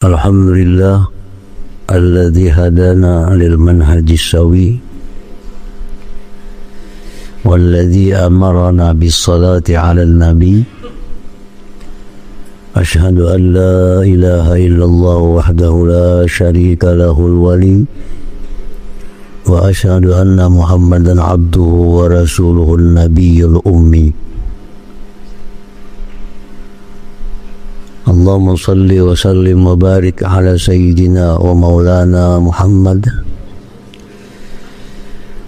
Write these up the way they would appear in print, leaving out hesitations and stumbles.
Alhamdulillah alladzi hadana lil manhajis sawi walladzi amarna bis salati 'alan nabi. Asyhadu an la ilaha illallah wahdahu la syarika lahul wali wa asyhadu anna Muhammadan abduhu wa rasuluhun nabiyyul ummi. Allahumma salli wa sallim wa barik ala sayyidina wa maulana Muhammad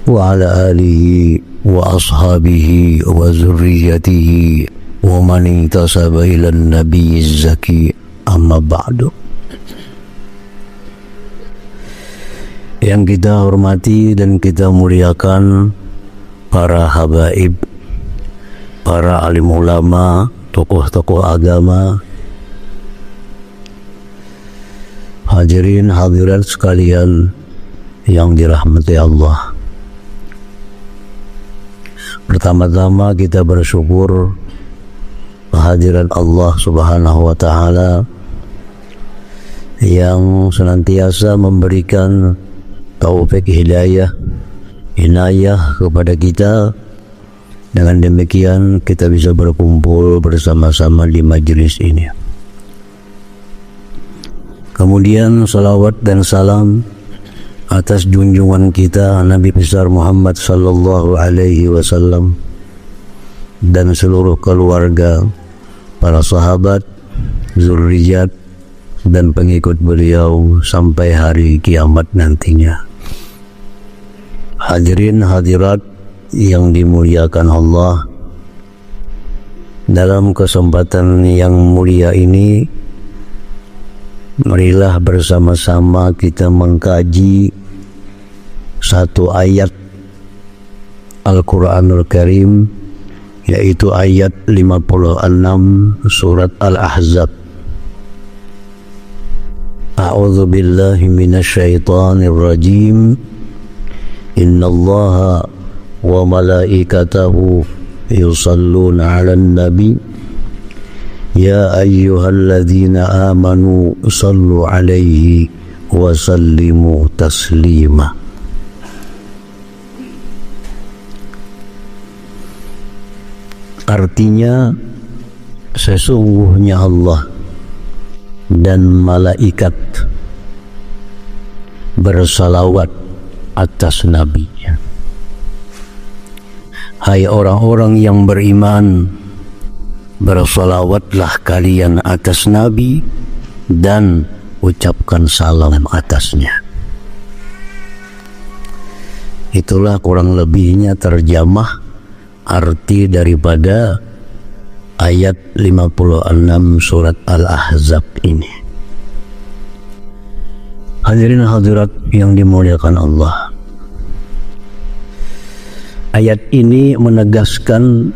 wa ala alihi wa ashabihi wa zurriyatihi wa man intasaba ila nabiyyiz zaki, amma ba'du. Yang kita hormati dan kita muliakan para habaib, para alim ulama, tokoh-tokoh agama, hadirin hadirat sekalian yang dirahmati Allah. Pertama-tama kita bersyukur kehadiran Allah Subhanahu wa taala yang senantiasa memberikan taufik hidayah, inayah kepada kita. Dengan demikian kita bisa berkumpul bersama-sama di majelis ini. Kemudian salawat dan salam atas junjungan kita Nabi besar Muhammad sallallahu alaihi wasallam dan seluruh keluarga, para sahabat, zurriyat dan pengikut beliau sampai hari kiamat nantinya. Hadirin hadirat yang dimuliakan Allah, dalam kesempatan yang mulia ini marilah bersama-sama kita mengkaji satu ayat Al-Quranul Karim, yaitu ayat 56 surat Al-Ahzab. A'udzu billahi minasyaitonir rajim. Innallaha wa malaikatahu yusalluna 'alan nabi. Ya ayyuhalladzina amanu sallu alaihi wa sallimu taslima. Artinya, sesungguhnya Allah dan malaikat bersalawat atas nabinya. Hai orang-orang yang beriman, bersalawatlah kalian atas Nabi dan ucapkan salam atasnya. Itulah kurang lebihnya terjemah arti daripada ayat 56 surat Al-Ahzab ini. Hadirin hadirat yang dimuliakan Allah, ayat ini menegaskan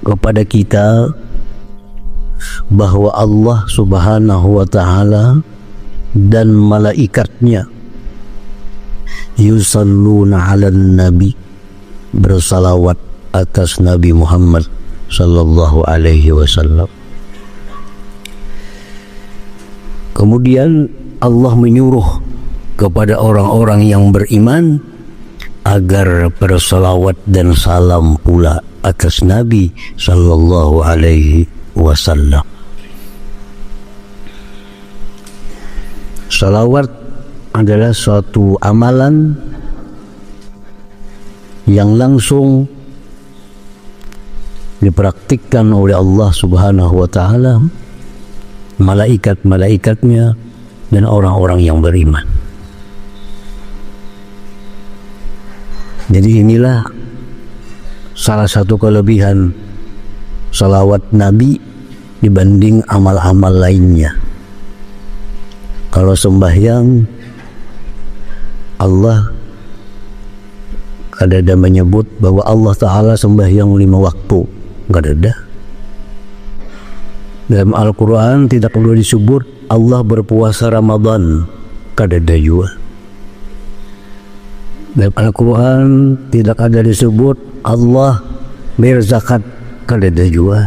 kepada kita bahwa Allah Subhanahu wa ta'ala dan malaikatnya yusalluna 'alan nabi, bersalawat atas Nabi Muhammad sallallahu alaihi wasallam. Kemudian Allah menyuruh kepada orang-orang yang beriman agar bersalawat dan salam pula atas Nabi sallallahu alaihi wasallam. Salawat adalah suatu amalan yang langsung dipraktikkan oleh Allah Subhanahu wa ta'ala, malaikat-malaikatnya dan orang-orang yang beriman. Jadi inilah salah satu kelebihan salawat Nabi dibanding amal-amal lainnya. Kalau sembahyang, Allah ada menyebut bahwa Allah Ta'ala sembahyang 5 waktu, nggak ada. Dalam Al-Quran tidak perlu disebut Allah berpuasa Ramadan, nggak ada juga. Dalam Al-Quran tidak ada disebut Allah berzakat, nggak ada juga.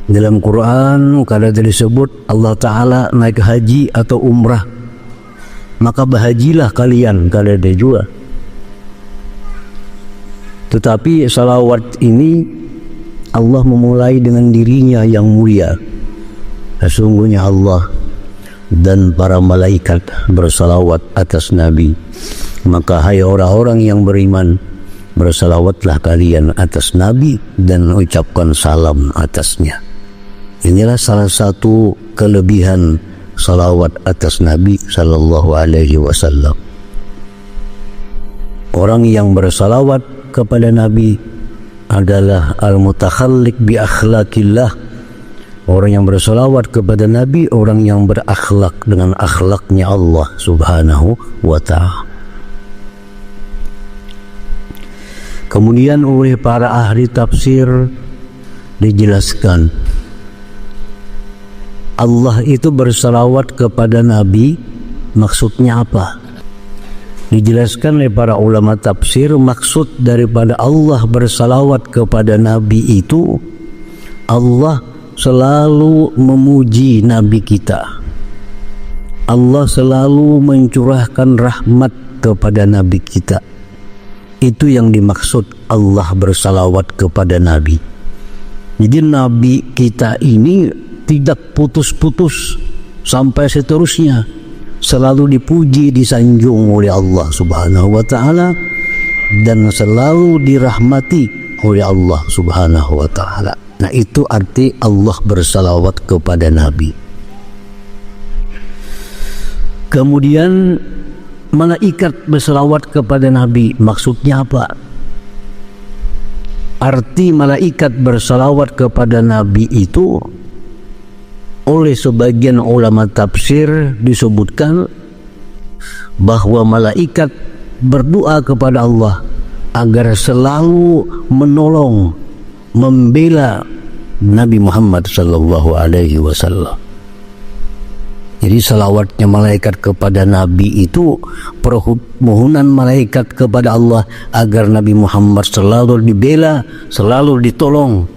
Dalam Quran kada disebut Allah Ta'ala naik haji atau umrah, maka berhajilah kalian, kada ada juga. Tetapi salawat ini Allah memulai dengan dirinya yang mulia. Sesungguhnya Allah dan para malaikat bersalawat atas Nabi, maka hai orang-orang yang beriman, bersalawatlah kalian atas Nabi dan ucapkan salam atasnya. Inilah salah satu kelebihan salawat atas Nabi sallallahu alaihi wasallam. Orang yang bersalawat kepada Nabi adalah al-mutakhalliq bi akhlaqillah. Orang yang bersalawat kepada Nabi, orang yang berakhlak dengan akhlaknya Allah subhanahu wa ta'ala. Kemudian oleh para ahli tafsir dijelaskan, Allah itu bersalawat kepada Nabi, maksudnya apa? Dijelaskan oleh para ulama tafsir, maksud daripada Allah bersalawat kepada Nabi itu, Allah selalu memuji Nabi kita. Allah selalu mencurahkan rahmat kepada Nabi kita. Itu yang dimaksud Allah bersalawat kepada Nabi. Jadi Nabi kita ini tidak putus-putus sampai seterusnya, selalu dipuji, disanjung oleh Allah subhanahu wa ta'ala, dan selalu dirahmati oleh Allah subhanahu wa ta'ala. Nah, itu arti Allah bersalawat kepada Nabi. Kemudian malaikat bersalawat kepada Nabi, maksudnya apa? Arti malaikat bersalawat kepada Nabi itu oleh sebagian ulama tafsir disebutkan bahwa malaikat berdoa kepada Allah agar selalu menolong, membela Nabi Muhammad sallallahu alaihi wasallam. Jadi salawatnya malaikat kepada Nabi itu permohonan malaikat kepada Allah agar Nabi Muhammad selalu dibela, selalu ditolong.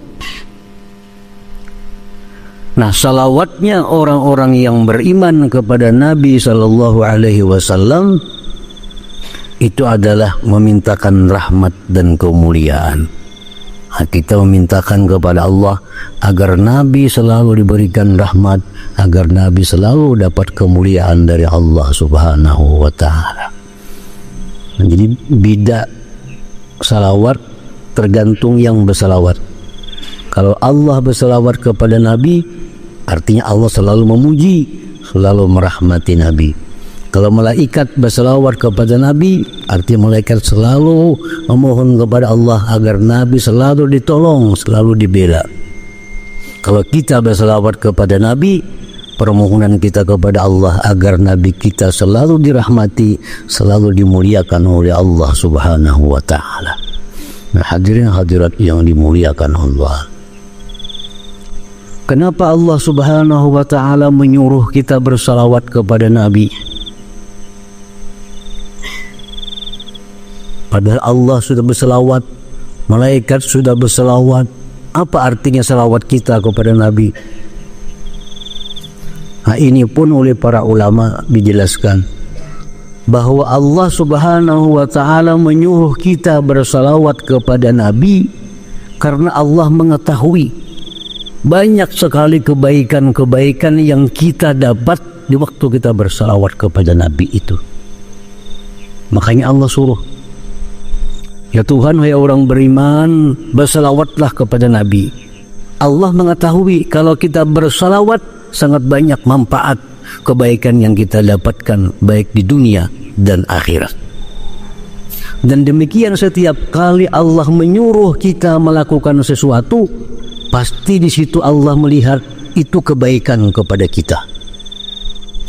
Nah, salawatnya orang-orang yang beriman kepada Nabi sallallahu alaihi wasallam itu adalah memintakan rahmat dan kemuliaan. Kita memintakan kepada Allah agar Nabi selalu diberikan rahmat, agar Nabi selalu dapat kemuliaan dari Allah subhanahu wa ta'ala. Jadi beda salawat tergantung yang bersalawat. Kalau Allah bersalawat kepada Nabi, artinya Allah selalu memuji, selalu merahmati Nabi. Kalau malaikat bersalawat kepada Nabi, artinya malaikat selalu memohon kepada Allah agar Nabi selalu ditolong, selalu dibela. Kalau kita bersalawat kepada Nabi, permohonan kita kepada Allah agar Nabi kita selalu dirahmati, selalu dimuliakan oleh Allah subhanahu wa ta'ala. Nah, hadirin hadirat yang dimuliakan Allah, kenapa Allah subhanahu wa ta'ala menyuruh kita bersalawat kepada Nabi? Padahal Allah sudah bersalawat, malaikat sudah bersalawat. Apa artinya salawat kita kepada Nabi? Nah, ini pun oleh para ulama dijelaskan bahwa Allah subhanahu wa ta'ala menyuruh kita bersalawat kepada Nabi karena Allah mengetahui banyak sekali kebaikan-kebaikan yang kita dapat di waktu kita bersalawat kepada Nabi itu. Makanya Allah suruh, ya Tuhan, wahai orang beriman, bersalawatlah kepada Nabi. Allah mengetahui kalau kita bersalawat sangat banyak manfaat kebaikan yang kita dapatkan baik di dunia dan akhirat. Dan demikian setiap kali Allah menyuruh kita melakukan sesuatu, pasti di situ Allah melihat itu kebaikan kepada kita.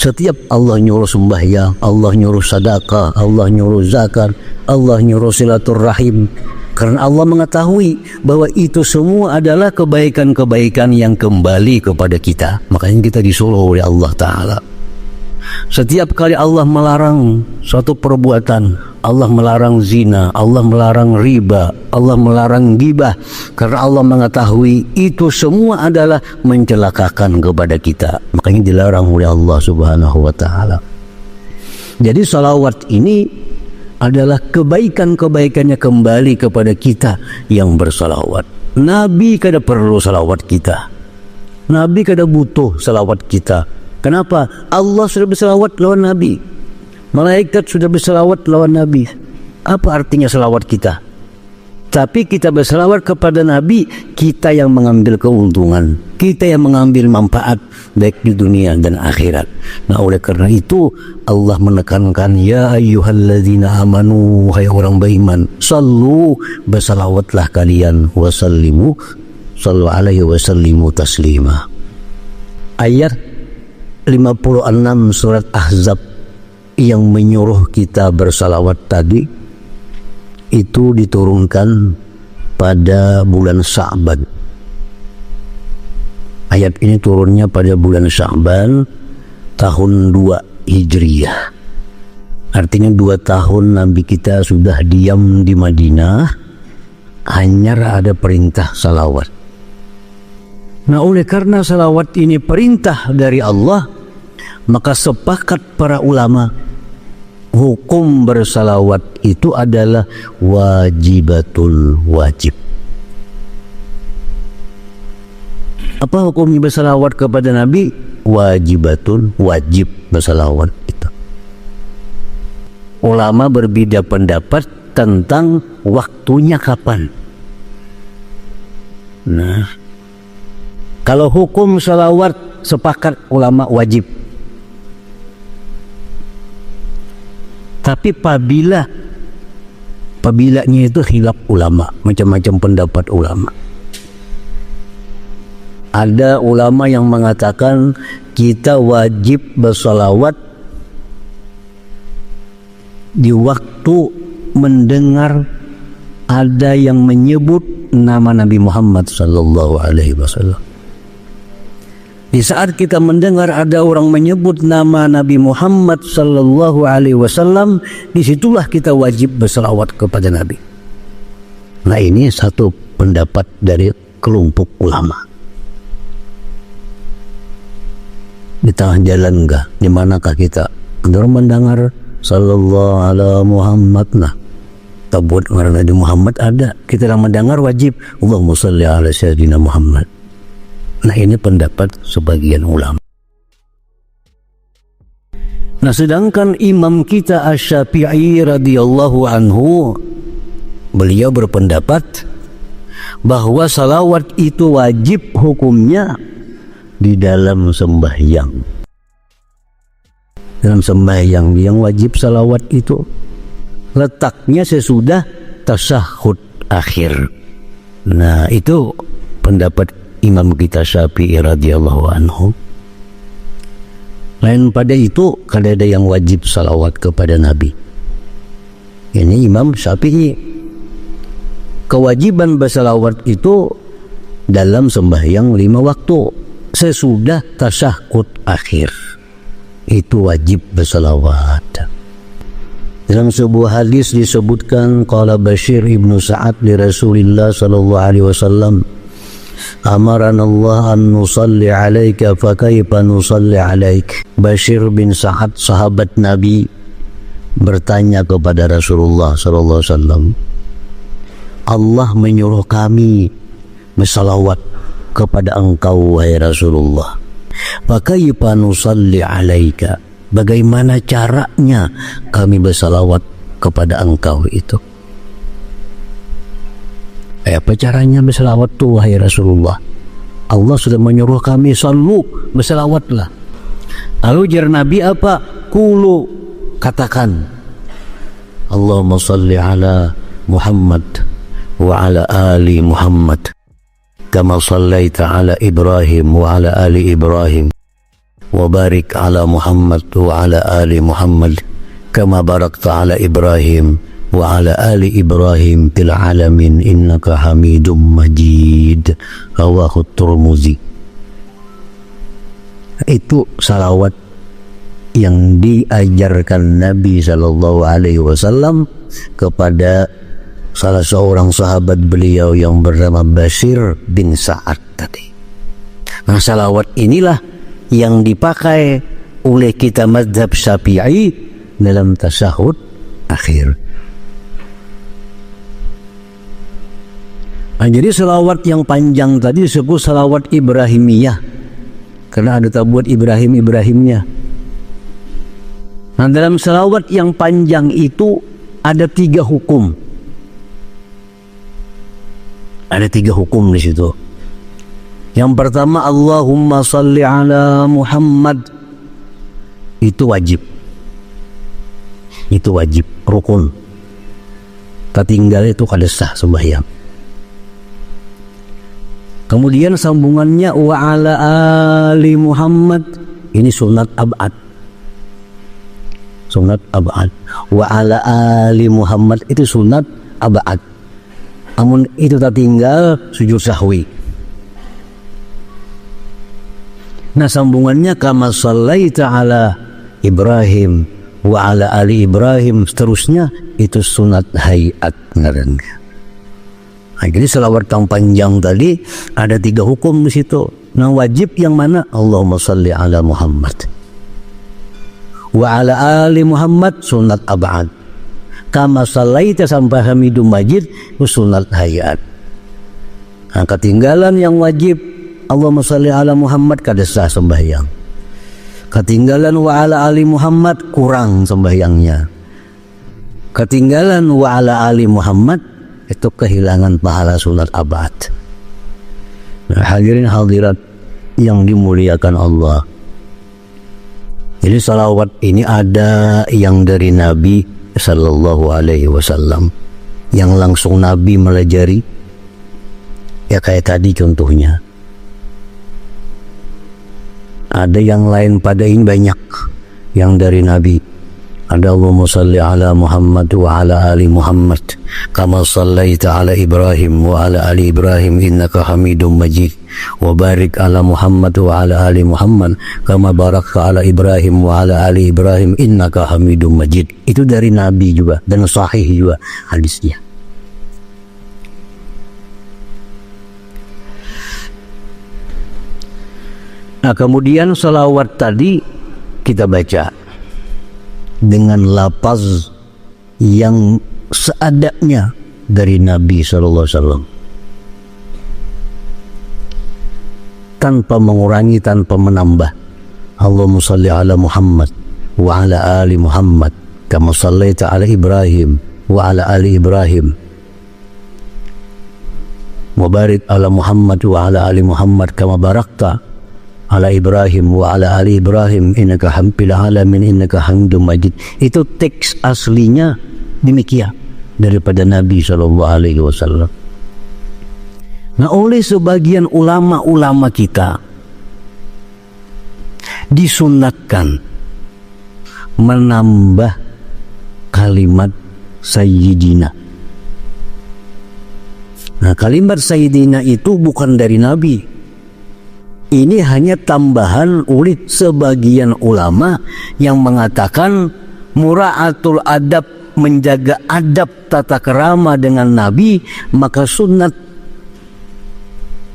Setiap Allah nyuruh sembahyang, Allah nyuruh sedekah, Allah nyuruh zakat, Allah nyuruh silaturahim, karena Allah mengetahui bahwa itu semua adalah kebaikan-kebaikan yang kembali kepada kita. Makanya kita disuruh oleh Allah Ta'ala. Setiap kali Allah melarang suatu perbuatan, Allah melarang zina, Allah melarang riba, Allah melarang ghibah, karena Allah mengetahui itu semua adalah mencelakakan kepada kita. Makanya dilarang oleh Allah Subhanahu wa taala. Jadi salawat ini adalah kebaikan-kebaikannya kembali kepada kita yang bersalawat. Nabi kada perlu salawat kita. Nabi kada butuh salawat kita. Kenapa? Allah sudah bersalawat lawan Nabi. Malaikat sudah bersalawat lawan Nabi. Apa artinya salawat kita? Tapi kita bersalawat kepada Nabi, kita yang mengambil keuntungan, kita yang mengambil manfaat baik di dunia dan akhirat. Nah, oleh karena itu Allah menekankan, ya ayyuhalladzina amanu, hai orang beriman, sallu, bersalawatlah kalian, wasallimu, sallu alaihi wasallimu taslima. Ayat 56 surat Ahzab yang menyuruh kita bersalawat tadi itu diturunkan pada bulan Sya'ban. Ayat ini turunnya pada bulan Sya'ban tahun 2 Hijriyah. Artinya 2 tahun Nabi kita sudah diam di Madinah, hanya ada perintah salawat. Nah, oleh karena salawat ini perintah dari Allah, maka sepakat para ulama hukum bersalawat itu adalah wajibatul wajib. Apa hukumnya bersalawat kepada Nabi? Wajibatul wajib bersalawat itu. Ulama berbeda pendapat tentang waktunya kapan. Nah, kalau hukum salawat sepakat ulama wajib. Tapi pabilanya itu khilaf ulama, macam-macam pendapat ulama. Ada ulama yang mengatakan kita wajib bersalawat di waktu mendengar ada yang menyebut nama Nabi Muhammad sallallahu alaihi wasallam. Di saat kita mendengar ada orang menyebut nama Nabi Muhammad sallallahu alaihi wasallam, disitulah kita wajib bersalawat kepada Nabi. Nah, ini satu pendapat dari kelompok ulama. Di tengah jalan enggak? Di manakah kita? Kita mendengar sallallahu alaihi Muhammad, nah tabut ngaran Nabi Muhammad ada. Kita mendengar wajib Allahumma shalli ala sayyidina Muhammad. Nah, ini pendapat sebagian ulama. Nah, sedangkan imam kita Asy-Syafi'i radhiyallahu anhu, beliau berpendapat bahwa salawat itu wajib hukumnya di dalam sembahyang. Dalam sembahyang yang wajib salawat itu letaknya sesudah tasyahud akhir. Nah, itu pendapat imam kita Syafi'i radhiyallahu anhu. Lain pada itu, kada ada yang wajib salawat kepada Nabi. Ini Imam Syafi'i. Kewajiban bersalawat itu dalam sembahyang 5 waktu sesudah tasyahud akhir. Itu wajib bersalawat. Dalam sebuah hadis disebutkan, qala Bashir ibnu Sa'ad li Rasulillah sallallahu alaihi wasallam, amarana Allah an nusalli alaika fa kaifa nusalli alaik. Bashir bin Sa'ad, sahabat Nabi, bertanya kepada Rasulullah sallallahu alaihi wasallam, Allah menyuruh kami bersalawat kepada engkau wahai Rasulullah, fa kaifa nusalli alaika, bagaimana caranya kami bersalawat kepada engkau itu? Apa caranya bersalawat tuh wahai Rasulullah? Allah sudah menyuruh kami sallu, bersalawatlah. Lalu jar Nabi apa? Qulu, katakan, Allahumma salli ala Muhammad wa ala ali Muhammad kama sallaita ala Ibrahim wa ala ali Ibrahim wa barik ala Muhammad wa ala ali Muhammad kama barakta ala Ibrahim wa ala ali Ibrahim fil alamin innaka Hamidum Majid. Rawahu Tirmidzi. Itu salawat yang diajarkan Nabi Shallallahu Alaihi Wasallam kepada salah seorang sahabat beliau yang bernama Bashir bin Sa'ad tadi. Nah, salawat inilah yang dipakai oleh kita mazhab Syafi'i dalam tasyahud akhir. Nah, jadi salawat yang panjang tadi disebut salawat Ibrahimiyah karena ada tabuat Ibrahimnya. Nah, dalam salawat yang panjang itu ada 3 hukum. Ada 3 hukum di situ. Yang pertama, Allahumma salli ala Muhammad. Itu wajib. Itu wajib, rukun. Ketinggal itu kada sah sembahyang. Kemudian sambungannya wa ala ali Muhammad. Ini sunat abad. Sunat abad. Wa ala ali Muhammad itu sunat abad. Namun itu tak tinggal sujud sahwi. Nah, sambungannya kama sallaita ala Ibrahim wa ala ali Ibrahim, seterusnya itu sunat hayat ngarannya. Nah, jadi salawat yang panjang tadi ada 3 hukum di situ. Nah, wajib yang mana? Allahumma salli ala Muhammad wa ala ali Muhammad sunat abad. Kama sallaita sampai hamidum majid sunat hayat. Nah, ketinggalan yang wajib Allahumma salli ala Muhammad kada sah sembahyang. Ketinggalan wa ala ali Muhammad kurang sembahyangnya. Ketinggalan wa ala ali Muhammad itu kehilangan pahala sunat abad. Nah, hadirin hadirat yang dimuliakan Allah. Jadi salawat ini ada yang dari Nabi Sallallahu Alaihi Wasallam, yang langsung Nabi melajari, ya kayak tadi contohnya. Ada yang lain pada ini banyak yang dari Nabi. Ada Allahumma salli ala Muhammad wa ala ali Muhammad kama sallaita ala Ibrahim wa ala ali Ibrahim innaka Hamidum Majid wa barik ala Muhammad wa ala ali Muhammad kama barakta ala Ibrahim wa ala ali Ibrahim innaka Hamidum Majid. Itu dari Nabi juga dan sahih juga hadisnya. Nah, kemudian salawat tadi kita baca dengan lafaz yang seadanya dari Nabi SAW, tanpa mengurangi, tanpa menambah. Allahumma salli ala Muhammad wa ala ali Muhammad kama sallaita ala Ibrahim wa ala ali Ibrahim wa barik ala Muhammad wa ala ali Muhammad kama barakta ala Ibrahim wa ala ali Ibrahim innaka hamdul alamin innaka hamdum majid. Itu teks aslinya demikian daripada Nabi SAW. Nah, oleh sebagian ulama-ulama kita disunatkan menambah kalimat Sayyidina. Nah, kalimat Sayyidina itu bukan dari Nabi. Ini hanya tambahan oleh sebagian ulama yang mengatakan mura'atul adab, menjaga adab tata kerama dengan Nabi, maka sunat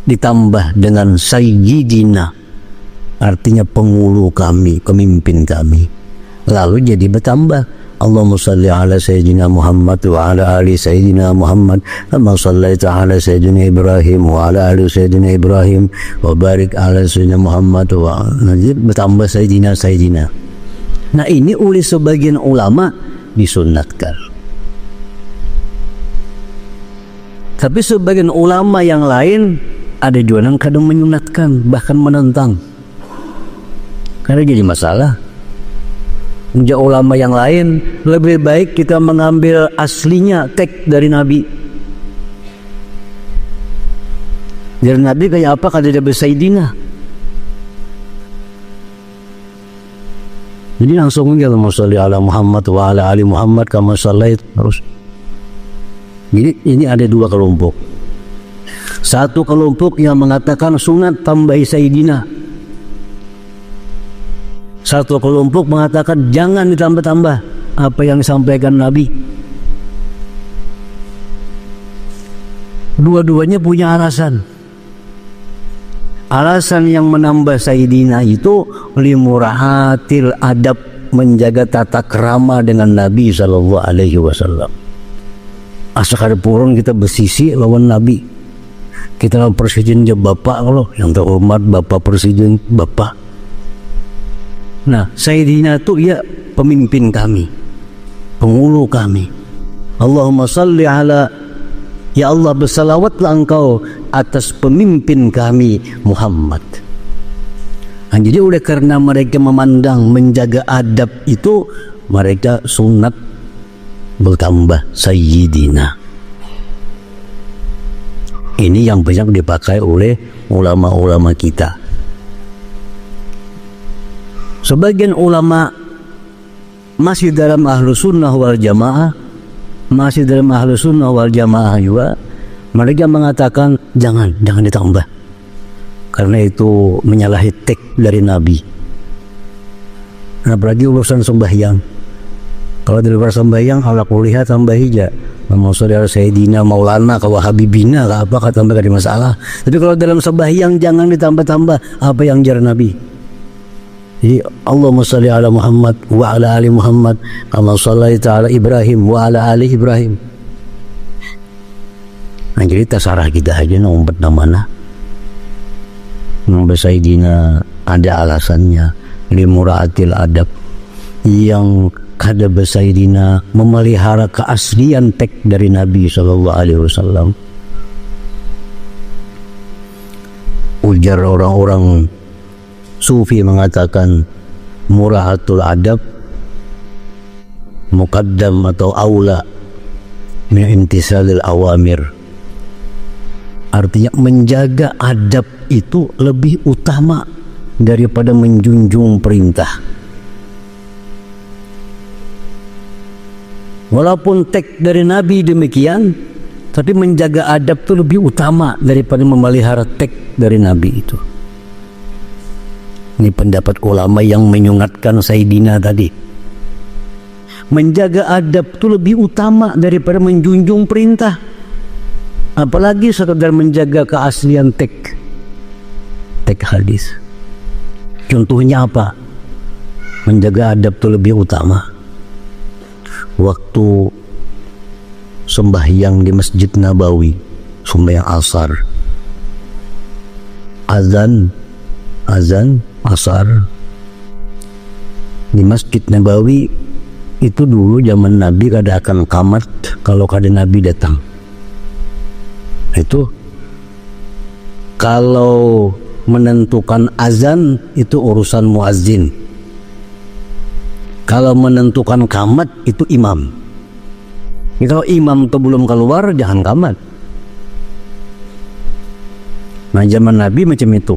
ditambah dengan Sayyidina, artinya pengulu kami, pemimpin kami. Lalu jadi bertambah Allahumma salli ala Sayyidina Muhammad wa ala ali Sayyidina Muhammad kama sallaita ala Sayyidina Ibrahim wa ala ali Sayyidina Ibrahim wa barik ala Sayyidina Muhammad wa bertambah Sayyidina. Nah, ini oleh sebagian ulama disunatkan. Tapi sebagian ulama yang lain ada juga yang kadang menyunatkan, bahkan menentang. Karena jadi masalah. Menjadi ulama yang lain lebih baik kita mengambil aslinya teks dari Nabi. Dari Nabi kayak apa kada ada Sayyidina. Jadi langsung Allahumma sholli ala Muhammad wa ala ali Muhammad kama shallait terus. Jadi ini ada 2 kelompok. Satu kelompok yang mengatakan sunat tambah Sayyidina. Satu kelompok mengatakan jangan ditambah-tambah apa yang disampaikan Nabi. Dua-duanya punya alasan. Alasan yang menambah Sayyidina itu limurahatil adab, menjaga tata krama dengan Nabi sallallahu alaihi wasallam. Asakar purun kita bersisi lawan Nabi. Kita lawan presiden dia bapak, kalau yang terhormat bapak presiden bapak. Nah, Sayyidina itu ya pemimpin kami, pengulu kami. Allahumma salli ala, ya Allah bersalawatlah engkau atas pemimpin kami Muhammad. Nah, jadi oleh karena mereka memandang menjaga adab itu, mereka sunat bertambah Sayyidina. Ini yang banyak dipakai oleh ulama-ulama kita. Sebagian ulama masih dalam Ahlus Sunnah wal Jamaah, juga mereka mengatakan jangan ditambah, karena itu menyalahi teks dari Nabi. Nah, apalagi urusan sembahyang. Kalau di luar sembahyang, kalau kuliah tambah hija, mau saudara Sayyidina Maulana, kalau Habibina, apa tambah gak ada masalah. Tapi kalau dalam sembahyang jangan ditambah-tambah apa yang jar Nabi. Jadi Allahumma sholli ala Muhammad wa ala ali Muhammad kama shallaita ala Ibrahim wa ala ali Ibrahim. Nah, jadi terserah kita aja ngumpet namanya. Nambah Sayyidina ada alasannya, limuraatil adab, yang kada Sayyidina memelihara keaslian teks dari Nabi sallallahu alaihi wasallam. Ujar orang-orang Sufi mengatakan muraatul adab muqaddam atau aula min intisalil awamir. Artinya menjaga adab itu lebih utama daripada menjunjung perintah. Walaupun teks dari Nabi demikian, tapi menjaga adab itu lebih utama daripada memelihara teks dari Nabi itu. Ini pendapat ulama yang menyunatkan Sayyidina tadi. Menjaga adab itu lebih utama daripada menjunjung perintah. Apalagi sekedar menjaga keaslian teks hadis. Contohnya apa? Menjaga adab itu lebih utama. Waktu sembahyang di Masjid Nabawi, sembahyang asar, azan asar di Masjid Nabawi itu dulu zaman Nabi kada akan qamat kalau kada Nabi datang. Itu kalau menentukan azan itu urusan muazzin. Kalau menentukan qamat itu imam. Kalau imam itu belum keluar jangan qamat. Nah, zaman Nabi macam itu.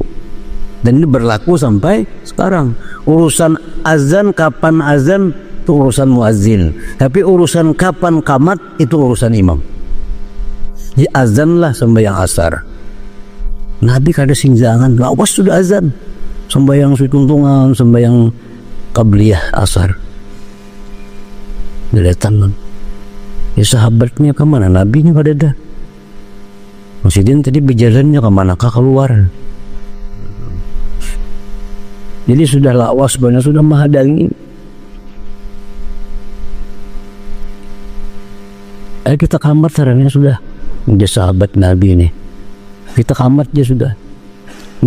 Dan ini berlaku sampai sekarang. Urusan azan, kapan azan itu urusan muazzin. Tapi urusan kapan qamat itu urusan imam. Jadi azanlah sembahyang asar. Nabi kada singjangan, lawas sudah azan. Sembahyang sutuntungan, sembahyang qabliyah asar. Dia datang. Ya sahabatnya kemana? Nabinya kada ada. Masjidin tadi berjalannya kemanakah keluar? Jadi sudah lawas banyak, sudah menghadangi. Kita kamat sarannya sudah. Dia sahabat Nabi ini. Kita kamat dia sudah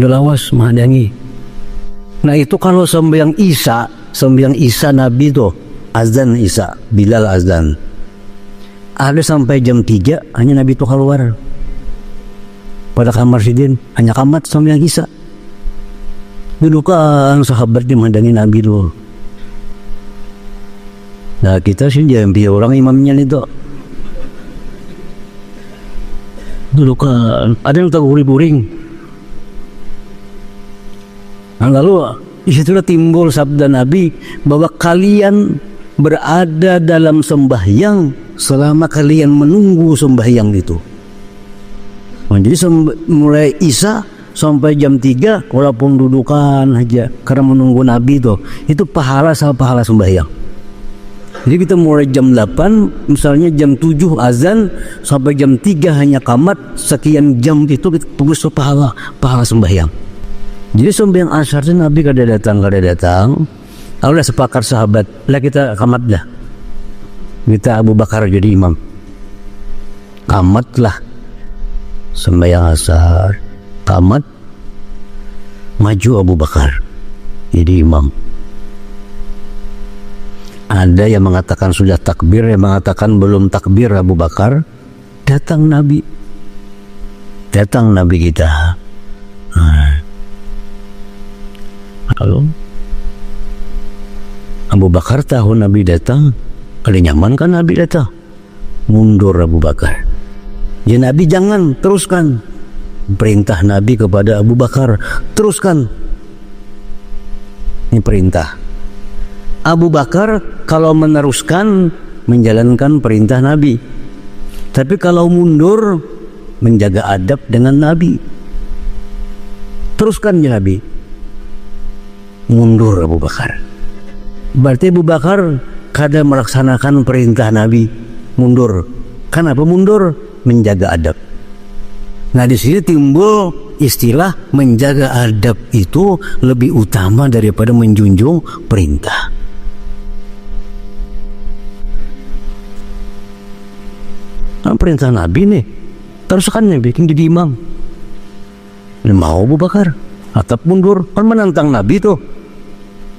lawas menghadangi. Nah, itu kalau sembahyang Isya Nabi tuh azan Isya, Bilal azan. Ada sampai jam 3 hanya Nabi itu keluar. Pada kamar sidin hanya kamat sembahyang Isya. Dulu kan sahabat dimandangi Nabi dulu. Nah, kita sih jangan biar orang imamnya itu. Dulu kan ada yang terguring-guring. Nah, lalu disitulah timbul sabda Nabi bahwa kalian berada dalam sembahyang selama kalian menunggu sembahyang itu. Nah, jadi mulai Isya sampai jam 3 walaupun dudukan aja karena menunggu Nabi itu pahala sama pahala sembahyang. Jadi kita mulai jam 8 misalnya jam 7 azan sampai jam 3 hanya qamat, sekian jam itu kita tulis pahala sembahyang. Jadi sembahyang asar itu Nabi kada datang. Lalu sepakat sahabat lah kita qamat dah, kita Abu Bakar jadi imam, qamat lah sembahyang asar, qamat, maju Abu Bakar jadi imam. Ada yang mengatakan sudah takbir, yang mengatakan belum takbir Abu Bakar. Datang Nabi kita. Halo, Abu Bakar tahu Nabi datang, kalau nyaman kan Nabi datang, mundur Abu Bakar. Ya Nabi jangan, teruskan. Perintah Nabi kepada Abu Bakar, teruskan. Ini perintah. Abu Bakar kalau meneruskan menjalankan perintah Nabi, tapi kalau mundur menjaga adab dengan Nabi. Teruskan ya Nabi, mundur Abu Bakar. Berarti Abu Bakar kada melaksanakan perintah Nabi, mundur. Kenapa mundur? Menjaga adab. Nah di sini timbul istilah menjaga adab itu lebih utama daripada menjunjung perintah. Nah, perintah Nabi nih, teruskan nih bikin jadi imam. Ini mau Abu Bakar, atap mundur, kan menantang Nabi tuh.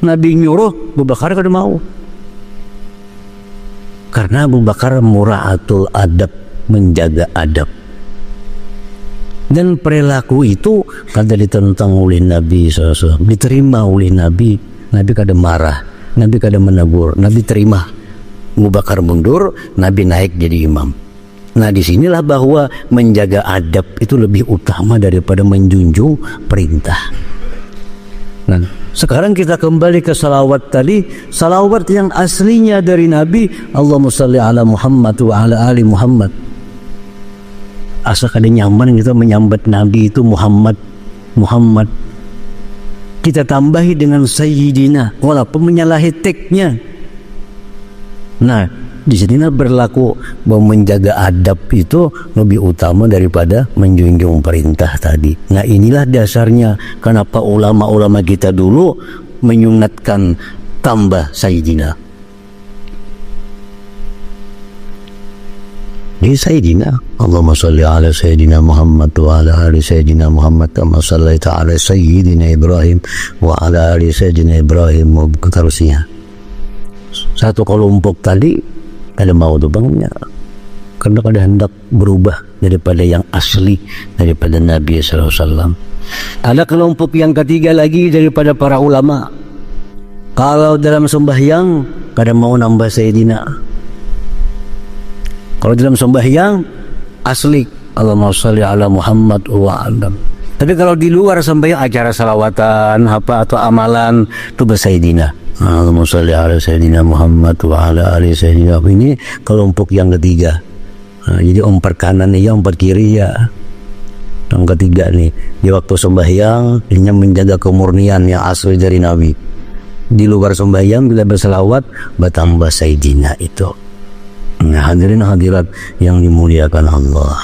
Nabi nyuruh, Abu Bakar kada mau. Karena Abu Bakar mura'atul adab, menjaga adab. Dan perilaku itu kada ditentang oleh Nabi SAW, diterima oleh Nabi. Nabi kada marah, Nabi kada menegur, Nabi terima. Abu Bakar mundur, Nabi naik jadi imam. Nah disinilah bahwa menjaga adab itu lebih utama daripada menjunjung perintah. Nah sekarang kita kembali ke salawat tadi, salawat yang aslinya dari Nabi, Allahumma sholli ala Muhammad wa ala ali Muhammad. Asa kada nyaman kita menyambat Nabi itu Muhammad. Kita tambahi dengan Sayyidina walaupun menyalahi teknya. Nah di sinilah berlaku bahwa menjaga adab itu lebih utama daripada menjunjung perintah tadi. Nah inilah dasarnya kenapa ulama-ulama kita dulu menyunatkan tambah Sayyidina. Ini Sayyidina, Allahumma sholli ala Sayyidina Muhammad wa ala ali Sayyidina Muhammad kama shallaita ala Sayyidina Ibrahim wa ala ali Sayyidina Ibrahim, terusnya. Satu kelompok tadi kada mau tuh bangnya, karena kada hendak berubah daripada yang asli daripada Nabi SAW. Ada kelompok yang ketiga lagi daripada para ulama, kalau dalam sembahyang kada mau nambah Sayyidina. Kalau dalam sembahyang asli Allahumma sholli ala Muhammad wa ala. Tapi kalau di luar sembahyang acara salawatan apa atau amalan itu Sayyidina. Allahumma sholli ala Sayyidina Muhammad wa ala ali Sayyidina. Ini kelompok yang ketiga. Nah, jadi ompar kanan ya, ompar kiri ya. Yang ketiga nih, di waktu sembahyang ini menjaga kemurnian yang asli dari Nabi. Di luar sembahyang bila berselawat bertambah Sayyidina itu. Nah, hadirin hadirat yang dimuliakan Allah.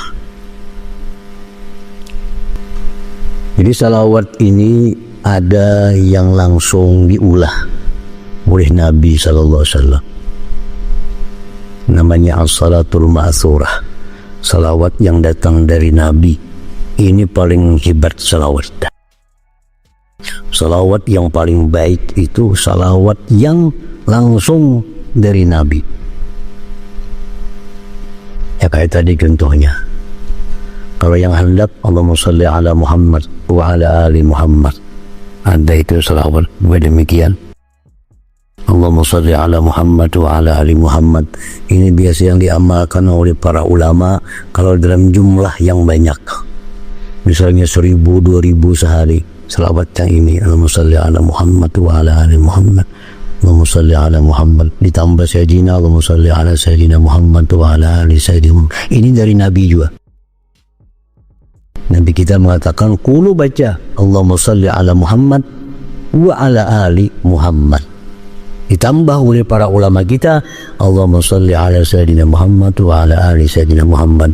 Jadi salawat ini ada yang langsung diulah oleh Nabi SAW, namanya as-salatul ma'thurah, salawat yang datang dari Nabi. Ini paling hebat salawat. Salawat yang paling baik itu salawat yang langsung dari Nabi. Ya kayak tadi contohnya, kalau yang hendak Allahumma sholli ala Muhammad wa ala ali Muhammad, ada itu salawat demikian. Allahumma sholli ala Muhammad wa ala ali Muhammad. Ini biasa yang diamalkan oleh para ulama kalau dalam jumlah yang banyak, misalnya 1000, 2000 sehari. Selawat yang ini Allahumma sholli ala Muhammad wa ala ali Muhammad, Allahumma sholli ala Muhammad, ditambah Sayyidina Allahumma sholli ala Sayyidina Muhammad wa ala ali Sayyidina. Ini dari Nabi juga. Nabi kita mengatakan qulu, baca Allahumma salli ala Muhammad wa ala ali Muhammad. Ditambah oleh para ulama kita Allahumma salli ala Sayyidina Muhammad wa ala ali Sayyidina Muhammad.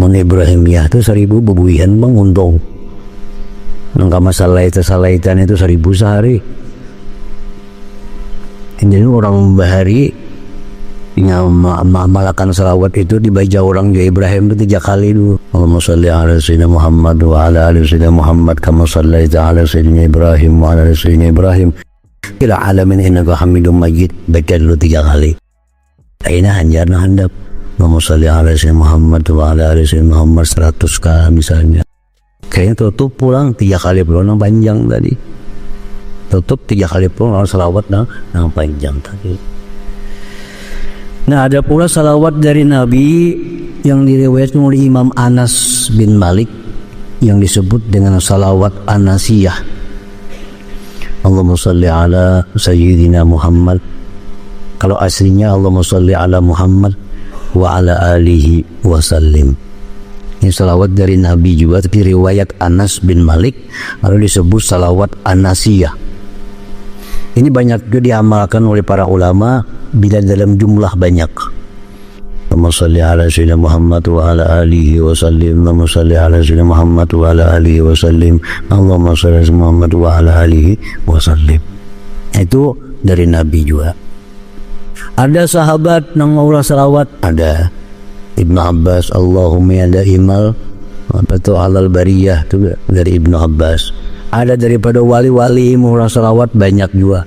Mun Ibrahimiyah itu 1000 bebuihan bang untung. Nangka masalah itu salaitan itu 1000 sehari. Jadi orang bahari yang mengamalkan salawat itu dibaca orang juga Ibrahim itu 3 kali dulu. Allahumma salli ala Sayyidina Muhammad wa ala ali Sayyidina Muhammad kama sallaita ala Sayyidina Ibrahim wa ala ali Sayyidina Ibrahim fil alamin innaka Hamidum Majid. Baca dulu 3 kali. Aina hanjar na handap. Allahumma salli ala Sayyidina Muhammad wa ala ali Sayyidina Muhammad 100 kali misalnya. Kayaknya tutup pulang 3 kali pulang panjang tadi. Tutup 3 kali pulang salawat nang panjang tadi. Nah, ada pula salawat dari Nabi yang diriwayatkan oleh Imam Anas bin Malik yang disebut dengan salawat Anasiyah. Allahumma salli ala Sayyidina Muhammad. Kalau aslinya Allahumma salli ala Muhammad wa ala alihi wa sallim. Ini salawat dari Nabi juga, tapi riwayat Anas bin Malik lalu disebut salawat Anasiyah. Ini banyak juga diamalkan oleh para ulama bila dalam jumlah banyak. Allahumma salli ala Sayyidina Muhammad wa ala alihi wa sallim. Allahumma salli ala Sayyidina Muhammad wa ala alihi wa sallim. Allahumma salli ala Muhammad wa ala alihi wa sallim. Itu dari Nabi juga. Ada sahabat nang maulah salawat, ada Ibnu Abbas, Allahumma ya daimal atau alal bariyah, itu dari Ibnu Abbas. Ada daripada wali-wali maulah salawat banyak juga.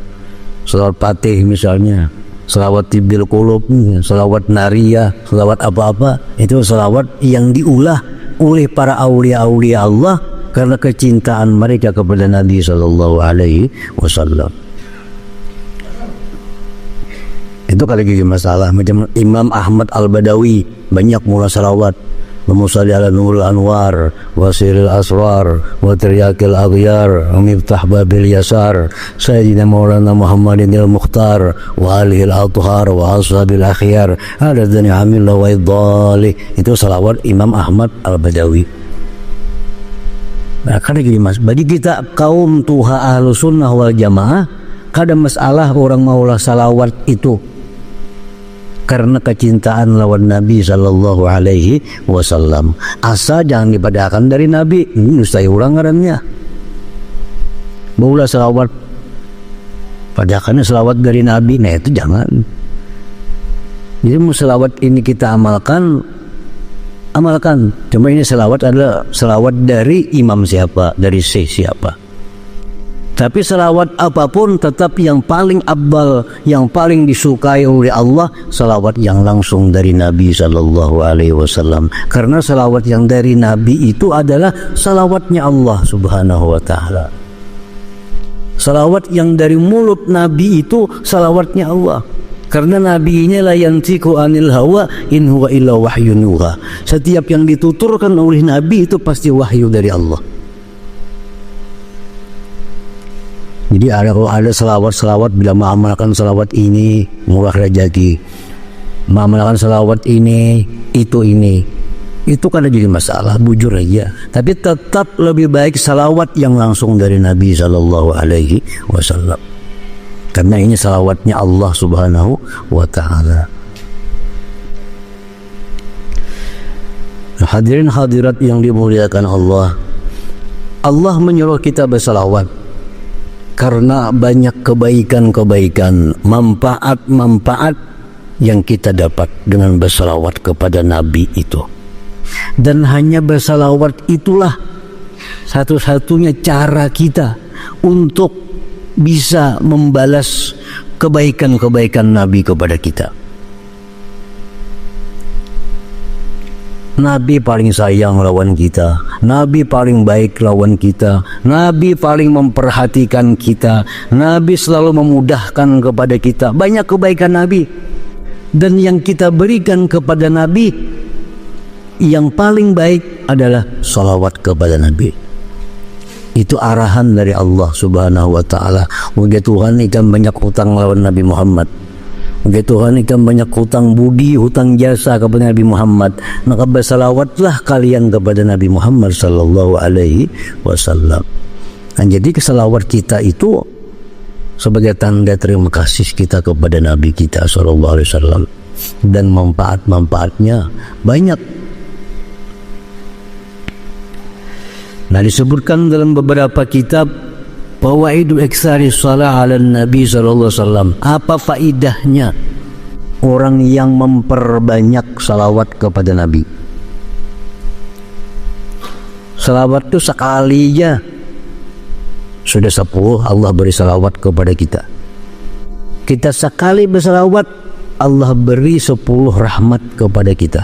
Salawat Fatih misalnya, salawat Tibil Qulub, salawat Nariyah, salawat apa-apa. Itu salawat yang diulah oleh para aulia-aulia Allah karena kecintaan mereka kepada Nabi sallallahu alaihi wasallam. Itu kali gigi masalah. Macam Imam Ahmad Al-Badawi banyak mula salawat. Allahumma salli ala Nurul Anwar wa Siril Asrar wa Tiryakil Aghyar wa Miftah Babil Yasar Sayyidina Maulana Muhammadin al-Mukhtar wa alihil Athhar wa ashabil akhyar adadani amillah wa idhali. Itu salawat Imam Ahmad Al-Badawi. Nah, karena gini mas, bagi kita kaum tuha ahlu sunnah wal jamaah, kadang masalah orang maulah salawat itu karena kecintaan lawan Nabi sallallahu alaihi wasallam. Asa jangan dipadahkan dari Nabi, ini ustaz orang ngarannya. Maulah salawat padahkannya salawat dari Nabi, nah itu jangan. Jadi mau salawat ini kita amalkan. Cuma ini salawat adalah salawat dari imam siapa, dari syekh siapa. Tapi salawat apapun tetap yang paling abdal, yang paling disukai oleh Allah, salawat yang langsung dari Nabi sallallahu alaihi wasallam. Karena salawat yang dari Nabi itu adalah salawatnya Allah subhanahu wa ta'ala. Salawat yang dari mulut Nabi itu salawatnya Allah. Karena Nabi ini la yantiqu anil hawa in huwa illa wahyun yuha. Setiap yang dituturkan oleh Nabi itu pasti wahyu dari Allah. Jadi kalau ada selawat-selawat, bila mengamalkan selawat ini murah rezeki, mengamalkan selawat ini, itu kan jadi masalah, bujur aja. Tapi tetap lebih baik selawat yang langsung dari Nabi sallallahu alaihi wasallam. Karena ini selawatnya Allah subhanahu wa ta'ala. Hadirin hadirat yang dimuliakan Allah, Allah menyuruh kita berselawat karena banyak kebaikan-kebaikan, manfaat-manfaat yang kita dapat dengan berselawat kepada Nabi itu. Dan hanya berselawat itulah satu-satunya cara kita untuk bisa membalas kebaikan-kebaikan Nabi kepada kita. Nabi paling sayang lawan kita, Nabi paling baik lawan kita, Nabi paling memperhatikan kita, Nabi selalu memudahkan kepada kita. Banyak kebaikan Nabi, dan yang kita berikan kepada Nabi yang paling baik adalah salawat kepada Nabi. Itu arahan dari Allah subhanahu wa ta'ala. Wahai Tuhan, ikan banyak hutang lawan Nabi Muhammad. Begitu ikan banyak hutang budi, hutang jasa kepada Nabi Muhammad, maka bersalawatlah kalian kepada Nabi Muhammad sallallahu alaihi wasallam. Dan jadi kesalawat kita itu sebagai tanda terima kasih kita kepada Nabi kita sallallahu alaihi wasallam, dan manfaat-manfaatnya banyak. Nah, disebutkan dalam beberapa kitab fawaidul iksari shalah ala Nabi sallallahu alaihi wasallam. Apa faidahnya orang yang memperbanyak salawat kepada Nabi? Salawat itu sekali aja sudah 10 Allah beri salawat kepada kita. Kita sekali bersalawat Allah beri 10 rahmat kepada kita.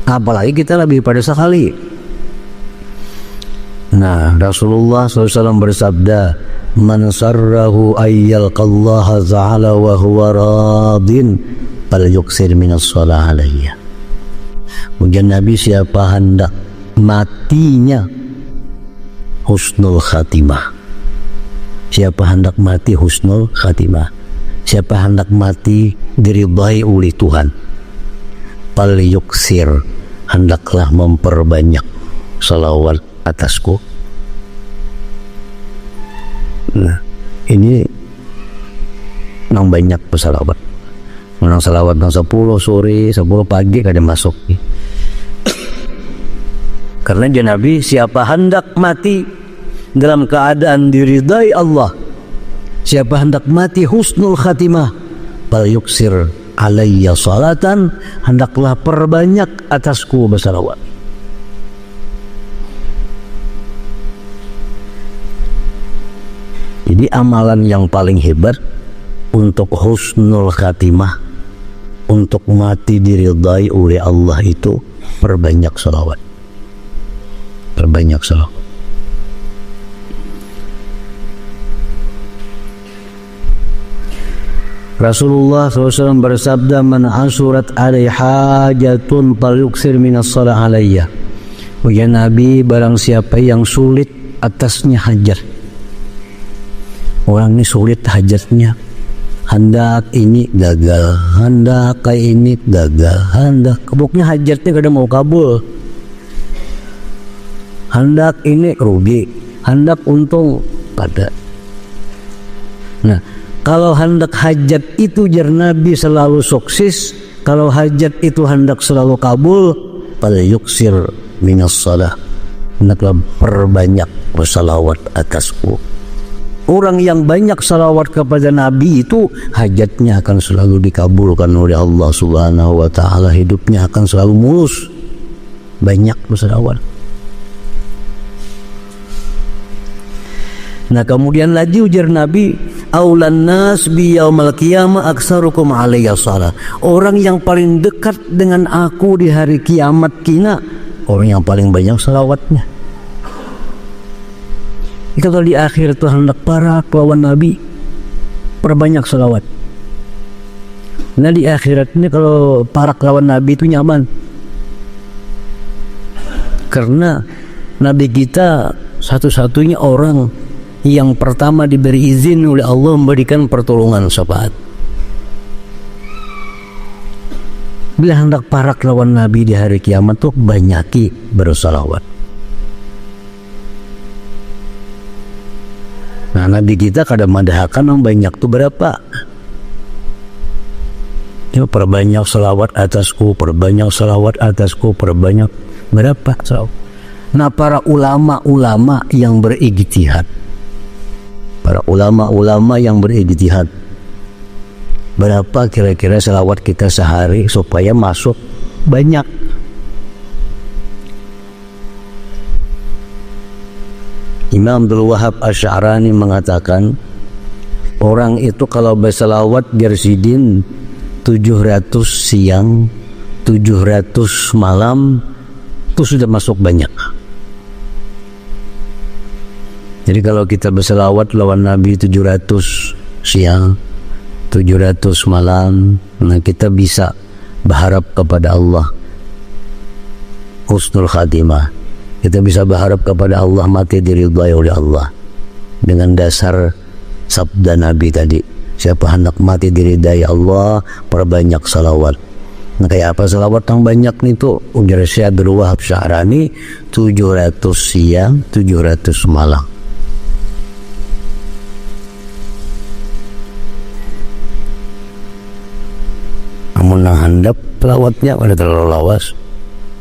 Apalagi kita lebih pada sekali. Nah, Rasulullah SAW bersabda, "Man sarrahu ayyalqallaha ta'ala wa huwa radin, falyuksir minas shalah alayya." Kemudian Nabi, siapa hendak matinya husnul khatimah, siapa hendak mati husnul khatimah, siapa hendak mati diridhai oleh Tuhan, falyuksir, hendaklah memperbanyak salawat atasku. Nah, ini nang banyak bersalawat. Nang salawat nang 10 sore, 10 pagi kada masuk. Karena dia Nabi, siapa hendak mati dalam keadaan diridai Allah, siapa hendak mati husnul khatimah, fal yuksir alayya salatan, hendaklah perbanyak atasku bersalawat. Jadi amalan yang paling hebat untuk husnul khatimah, untuk mati diridai oleh Allah, itu perbanyak salawat. Perbanyak salawat. Rasulullah SAW bersabda, "Man asurat alai hajatun falyuksir minas salah alayya." Ya Nabi, barang siapa yang sulit atasnya hajat, orang ini sulit hajatnya, hendak ini gagal, hendak kayak ini gagal, hendak kebuknya hajatnya kada mau kabul, hendak ini rugi, hendak untung pada. Nah, kalau hendak hajat itu jar Nabi selalu sukses, kalau hajat itu hendak selalu kabul, pada yuksir minas salah, hendaklah perbanyak bersalawat atasku. Orang yang banyak salawat kepada Nabi itu hajatnya akan selalu dikabulkan oleh Allah Subhanahu wa ta'ala, hidupnya akan selalu mulus. Banyak bersalawat. Nah, kemudian lagi ujar Nabi, aulan nas bi yaumal qiyamah aksarukum alayya shalah. Orang yang paling dekat dengan aku di hari kiamat kina, orang yang paling banyak salawatnya. Kalau di akhir itu hendak para lawan Nabi, perbanyak salawat. Nah, di akhirat ini kalau para lawan Nabi itu nyaman, karena Nabi kita satu-satunya orang yang pertama diberi izin oleh Allah memberikan pertolongan syafaat. Bila hendak para lawan Nabi di hari kiamat tuh banyaki bersalawat. Nah, Nabi kita kadang mendahkan yang banyak tuh berapa? Ya, perbanyak salawat atasku, perbanyak salawat atasku, perbanyak berapa salawat. Nah, para ulama-ulama yang berijtihad, para ulama-ulama yang berijtihad, berapa kira-kira salawat kita sehari supaya masuk banyak? Imam Abdul Wahab Asy'arani mengatakan, orang itu kalau bersalawat bersidin 700 siang, 700 malam, itu sudah masuk banyak. Jadi kalau kita bersalawat lawan Nabi 700 siang, 700 malam, nah kita bisa berharap kepada Allah husnul khatimah. Kita bisa berharap kepada Allah mati diridhai oleh Allah dengan dasar sabda Nabi tadi, Siapa hendak mati diridai Allah, perbanyak salawat. Nah, kayak apa salawat yang banyak nih tuh? Ujar Syekh Abdul Wahab Sya'rani, 700 siang, 700 malam. Amun nang handap selawatnya pada terlalu lawas.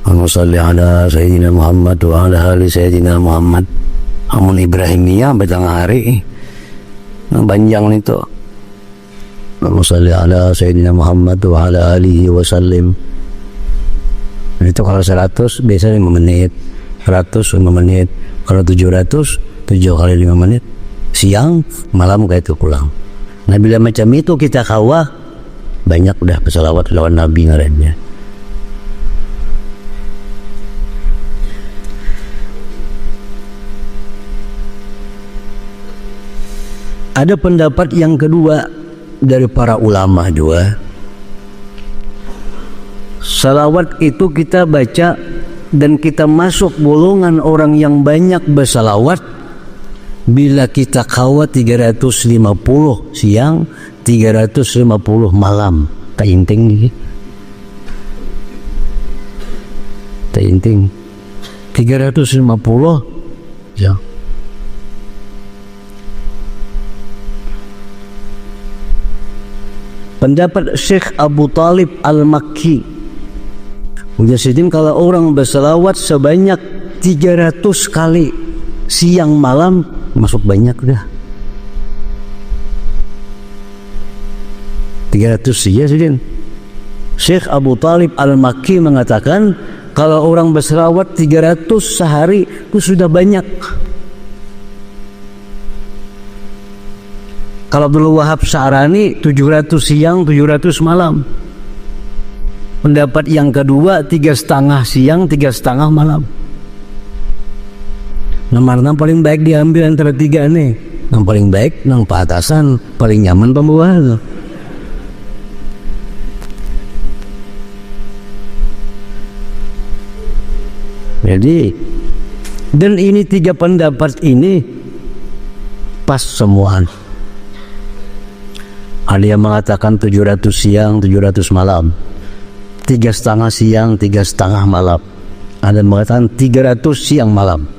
Allahumma shalli ala Sayyidina Muhammad wa ala ali Sayyidina Muhammad. Amun Ibrahimiyah batang hari nang panjang itu. Allahumma shalli ala Sayyidina Muhammad wa ala alihi wa sallim. Itu kalau 100 biasanya 5 menit, 100 5 menit, kalau 700 7 kali 5 menit, siang malam kayak itu pulang. Nah bila macam itu kita kawah, banyak udah bersalawat lawan Nabi ngarannya. Ada pendapat yang kedua dari para ulama juga. Salawat itu kita baca dan kita masuk golongan orang yang banyak bersalawat bila kita kawat 350 siang, 350 malam. Tak inting nih. Tak inting. 350 ya. Pendapat Syekh Abu Talib Al-Makki, ujar sidin kalau orang berselawat sebanyak 300 kali siang malam masuk banyak dah. 300 ya sidin. Syekh Abu Talib Al-Makki mengatakan kalau orang berselawat 300 sehari itu sudah banyak. Kalau Abdul Wahab Sya'rani 700 siang 700 malam. Pendapat yang kedua 3,5 siang 3,5 malam. Nomor paling baik diambil antara 3 nih. Yang paling baik nang paatasan paling nyaman pembawa. Jadi dan ini 3 pendapat ini pas semuaan. Ada yang mengatakan 700 siang 700 malam, 3,5 siang 3,5 malam. Ada yang mengatakan 300 siang malam.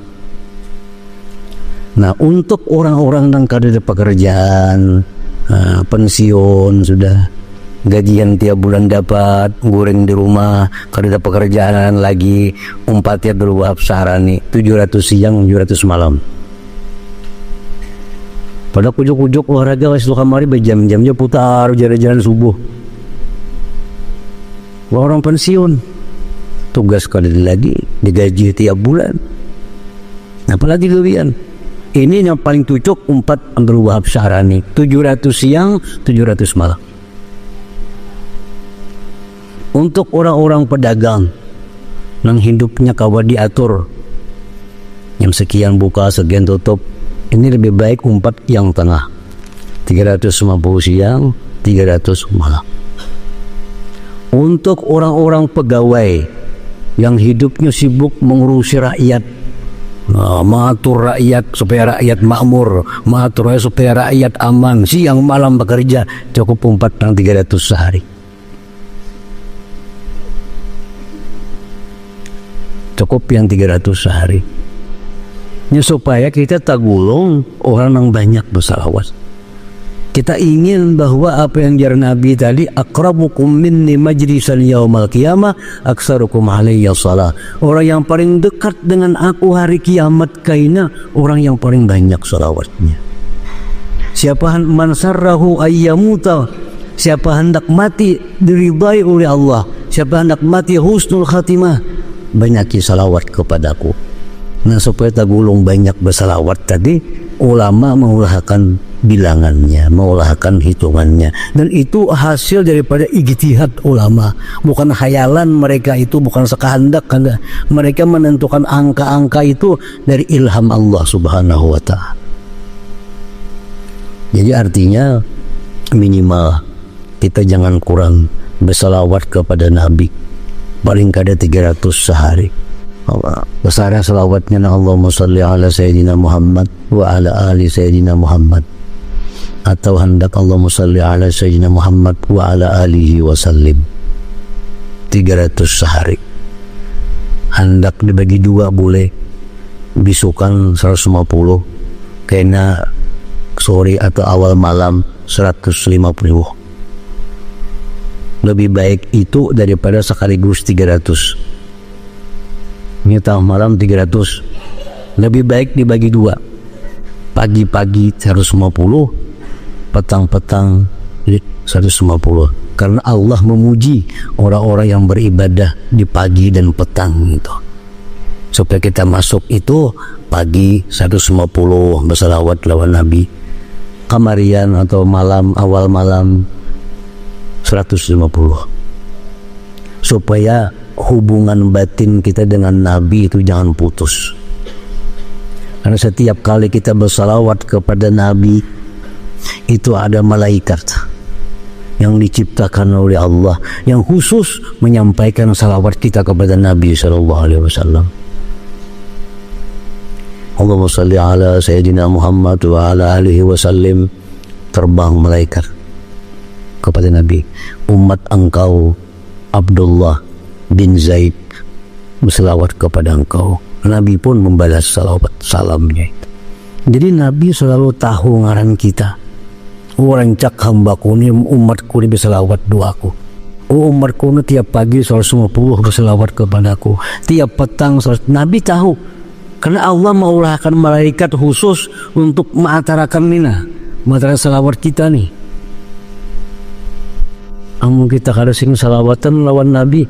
Nah untuk orang-orang yang kada ada pekerjaan, pensiun sudah, gajian tiap bulan dapat, goreng di rumah, kada ada pekerjaan lagi, umpatnya Abdul Wahab Sya'rani 700 siang 700 malam. Pada kujuk-kujuk olahraga wis kamari berjam-jamnya putar jalan-jalan subuh. Orang pensiun tugas kali lagi digaji tiap bulan. Apalagi kalian. Ini yang paling cocok umpat Abdul Wahab Sya'rani 700 siang 700 malam. Untuk orang-orang pedagang yang hidupnya kawa diatur, jam sekian buka sekian tutup, ini lebih baik umpat yang tengah 350 siang 300 malam. Untuk orang-orang pegawai yang hidupnya sibuk mengurusi rakyat, mengatur rakyat supaya rakyat makmur, mengatur rakyat supaya rakyat aman, siang malam bekerja, cukup umpat yang 300 sehari. Cukup yang 300 sehari. Ya, supaya kita tak gulung orang yang banyak bersalawat. Kita ingin bahwa apa yang jar Nabi tadi, aqrabukum minni majlisan yaumal qiyamah aksarukum alayya shalah. Orang yang paling dekat dengan aku hari kiamat kaina orang yang paling banyak salawatnya. Siapa man sarrahu ayyamuta, siapa hendak mati diridai oleh Allah, siapa hendak mati husnul khatimah, banyaki salawat kepadaku. Nah supaya tagulung banyak bersalawat tadi, ulama mengulahkan bilangannya, mengulahkan hitungannya, dan itu hasil daripada ijtihad ulama, bukan khayalan mereka, itu bukan sekehendak mereka menentukan angka-angka itu dari ilham Allah Subhanahu wa ta'ala. Jadi artinya minimal kita jangan kurang bersalawat kepada Nabi, paling kada 300 sehari. Besarnya salawatnya na Allahumma salli ala Sayyidina Muhammad wa ala ali Sayyidina Muhammad. atau hendak Allahumma salli ala sayyidina Muhammad wa ala alihi wasallim 300 sehari. Hendak dibagi dua boleh, bisukan 150, kena sore atau awal malam 150. Lebih baik itu daripada sekaligus 300. Ini tengah malam 300, lebih baik dibagi dua, pagi-pagi 150, petang-petang 150. Karena Allah memuji orang-orang yang beribadah di pagi dan petang itu. Supaya kita masuk itu pagi 150 bersalawat lawan Nabi, kamarian atau malam, awal malam 150. Supaya hubungan batin kita dengan Nabi itu jangan putus. Karena setiap kali kita bersalawat kepada Nabi, itu ada malaikat yang diciptakan oleh Allah yang khusus menyampaikan salawat kita kepada Nabi SAW. Allahumma salli ala sayyidina Muhammad wa ala alihi wasallim. Terbang malaikat kepada Nabi, umat engkau Abdullah bin Zaid bersalawat kepada engkau. Nabi pun membalas salawat salamnya. Jadi Nabi selalu tahu ngaran kita. Orang cak hambaku ni umatku ni berselawat doaku. Umatku ni tiap pagi 150 berselawat kepadaku. Tiap petang Nabi tahu. Karena Allah mengurahkan malaikat khusus untuk mengantarakan nina, mengantarakan salawat kita ni. Amun kita kada sing salawatan lawan Nabi,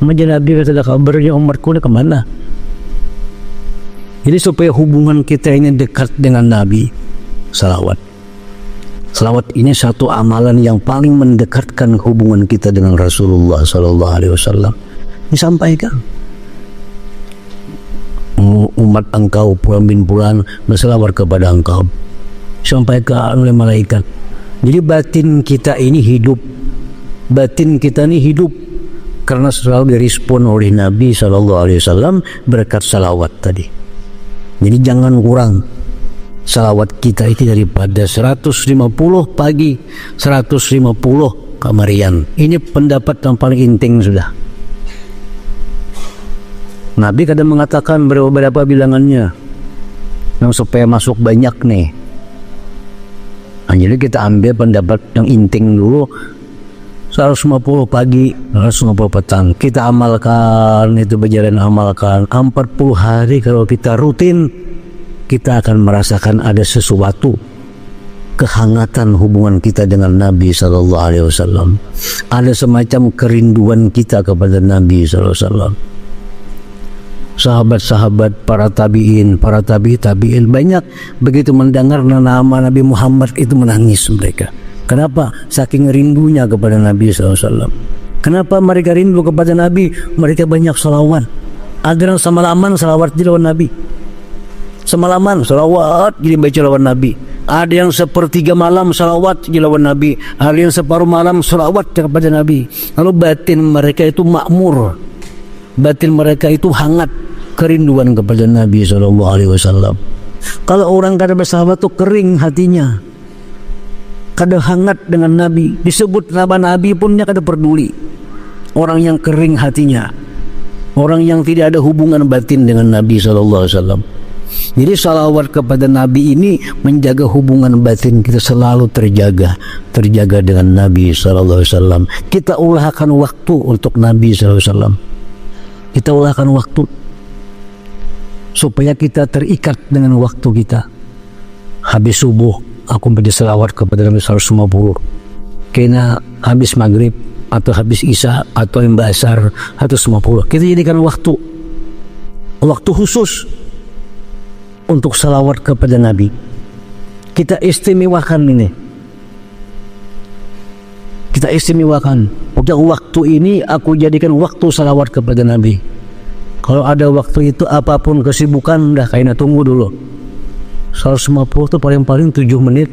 macam Nabi kata kabarnya umatku ni kemana? Jadi supaya hubungan kita ini dekat dengan Nabi, salawat. Salawat ini satu amalan yang paling mendekatkan hubungan kita dengan Rasulullah Sallallahu Alaihi Wasallam. Disampaikan, umat engkau pulang bin pulang berselawat kepada engkau, sampaikan oleh malaikat. Jadi batin kita ini hidup, batin kita ini hidup karena selalu direspon oleh Nabi Sallallahu Alaihi Wasallam berkat salawat tadi. Jadi jangan kurang salawat kita itu daripada 150 pagi, 150 kamarian. Ini pendapat yang paling inting sudah. Nabi kadang mengatakan berapa bilangannya yang supaya masuk banyak nih. Nah, jadi kita ambil pendapat yang inting dulu, 150 pagi, 150 petang. Kita amalkan itu, berjalan amalkan 40 hari. Kalau kita rutin, kita akan merasakan ada sesuatu kehangatan hubungan kita dengan Nabi Sallallahu Alaihi Wasallam. Ada semacam kerinduan kita kepada Nabi Sallallahu Alaihi Wasallam. Sahabat-sahabat, para tabiin, para tabiin banyak begitu mendengar nama Nabi Muhammad itu menangis mereka. Kenapa? Saking rindunya kepada Nabi Sallallahu Alaihi Wasallam. Kenapa mereka rindu kepada Nabi? Mereka banyak salawat. Ada yang semalaman salawat di lawan Nabi. Semalaman salawat jadi baca lawan Nabi. Ada yang sepertiga malam salawat jadi lawan Nabi. Ada yang separuh malam salawat kepada Nabi. Lalu batin mereka itu makmur, batin mereka itu hangat, kerinduan kepada Nabi SAW. Kalau orang kada bersahabat itu kering hatinya, kada hangat dengan Nabi. Disebut nama Nabi pun dia kada peduli. Orang yang kering hatinya, orang yang tidak ada hubungan batin dengan Nabi SAW. Jadi salawat kepada Nabi ini menjaga hubungan batin kita selalu terjaga dengan Nabi SAW. Kita ulahkan waktu untuk Nabi SAW. Kita ulahkan waktu supaya kita terikat dengan waktu kita. Habis subuh aku baca salawat kepada Nabi 150. Kena habis maghrib atau habis isya atau imba asar 150. Kita jadikan waktu khusus untuk salawat kepada Nabi. Kita istimewakan ini. Kita istimewakan. Untuk waktu ini aku jadikan waktu salawat kepada Nabi. Kalau ada waktu itu apapun kesibukan dah kayaknya tunggu dulu. 150 itu paling-paling 7 menit.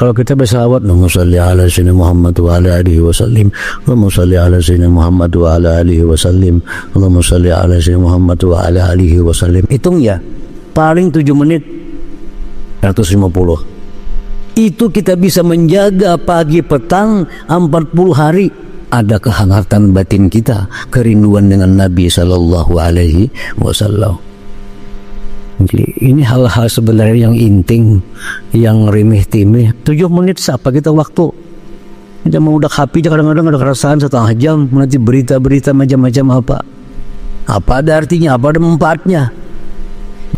Kalau kita bersalawat, Allahumma salli ala sayyidina Muhammad wa ala alihi wasallim, Allahumma salli ala sayyidina Muhammad wa ala alihi wasallim, Allahumma salli ala sayyidina Muhammad wa ala alihi wasallim. Hitung ya, paling 7 menit 150. Itu kita bisa menjaga pagi petang 40 hari. Ada kehangatan batin kita, kerinduan dengan Nabi Sallallahu Alaihi Wasallam. Jadi ini hal-hal sebenarnya yang inting, yang remeh-temeh. 7 menit siapa kita waktu? Kita mau udah HP aja kadang-kadang ada kerasaan setengah jam, nanti berita-berita macam-macam apa. Apa ada artinya, apa ada manfaatnya?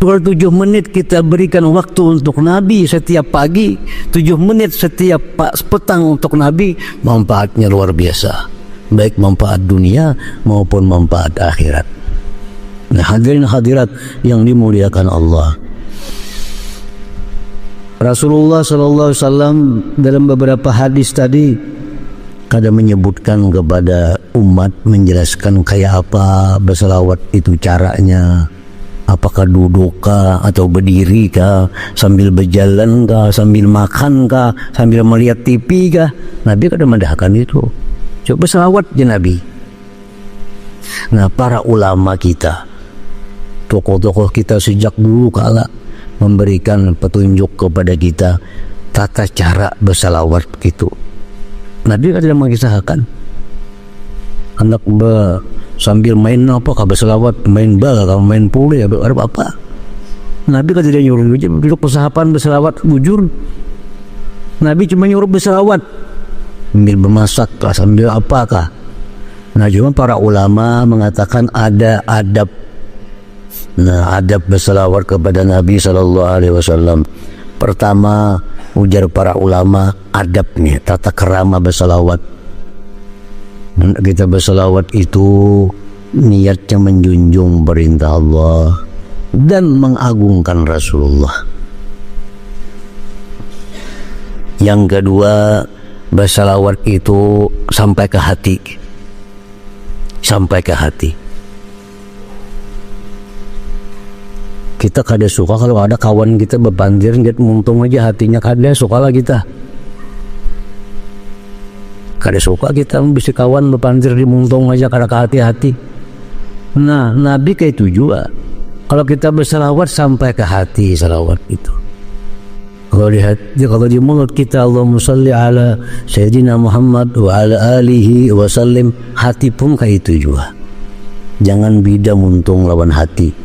Kalau 7 menit kita berikan waktu untuk Nabi setiap pagi, 7 menit setiap petang untuk Nabi, manfaatnya luar biasa. Baik manfaat dunia maupun manfaat akhirat. Nah, hadirin hadirat yang dimuliakan Allah. Rasulullah SAW dalam beberapa hadis tadi kadang menyebutkan kepada umat, menjelaskan kayak apa berselawat itu caranya. Apakah duduk kah atau berdiri kah, sambil berjalan kah, sambil makan kah, sambil melihat TV kah? Nabi kadang mendahkan itu. Coba selawat je Nabi. Nah, para ulama kita, tokoh-tokoh kita sejak dulu kala memberikan petunjuk kepada kita tata cara berselawat gitu. Nabi kadang mengisahkan anak sambil main apa berselawat, main bal, kalau main pule ada apa? Nabi kan tidak nyuruh duduk persahapan berselawat bujur. Nabi cuma nyuruh berselawat sambil bermasak kah, sambil apakah. Nah, cuma para ulama mengatakan ada adab. Nah, adab berselawat kepada Nabi Sallallahu Alaihi Wasallam. Pertama, ujar para ulama, adabnya, tata kerama berselawat. Kita berselawat itu niatnya menjunjung perintah Allah dan mengagungkan Rasulullah. Yang kedua, berselawat itu sampai ke hati. Sampai ke hati. Kita kada suka kalau ada kawan kita berbanjir, kita muntung aja hatinya, kada sukalah kita. Kada suka kita bisa kawan berpanjir di muntung aja kada ke hati-hati. Nah, Nabi kayak itu juga. Kalau kita berselawat sampai ke hati selawat itu. Kalau di hati, kalau di mulut kita Allahumma shalli ala Sayyidina Muhammad wa ala alihi wa sallim, hati pun kayak itu juga. Jangan beda muntung lawan hati.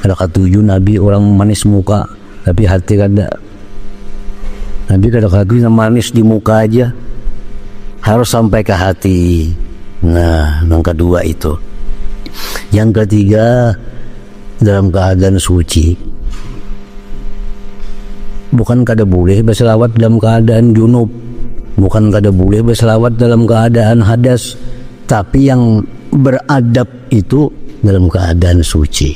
Ada ketujuh Nabi orang manis muka, tapi hati kada. Nabi kada manis di muka aja. Harus sampai ke hati. Nah, yang kedua itu. Yang ketiga, dalam keadaan suci. Bukan kada boleh berselawat dalam keadaan junub, bukan kada boleh berselawat dalam keadaan hadas, tapi yang beradab itu dalam keadaan suci.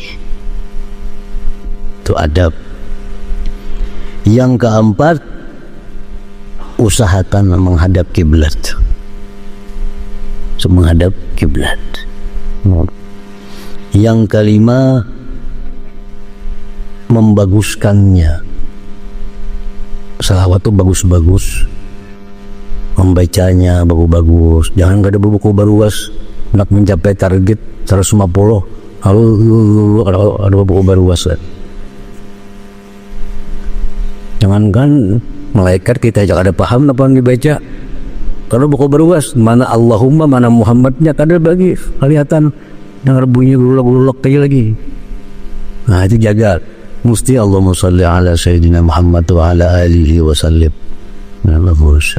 Itu adab. Yang keempat, usahakan menghadap kiblat. Menghadap kiblat. Yang kelima, membaguskannya. Selawat itu bagus-bagus, membacanya bagus-bagus. Jangan ada buku baruas nak mencapai target 150 lalu ada buku baruas. Jangankan malaikat kita jangan ada paham apa yang dibaca. Kalau buku baruas mana Allahumma mana Muhammadnya kada bagi kelihatan, dengar bunyi gulak-gulak kayak lagi. Nah, itu jaga. Mesti Allahumma shalli ala Sayyidina Muhammad wa ala alihi wa sallim. Bagus.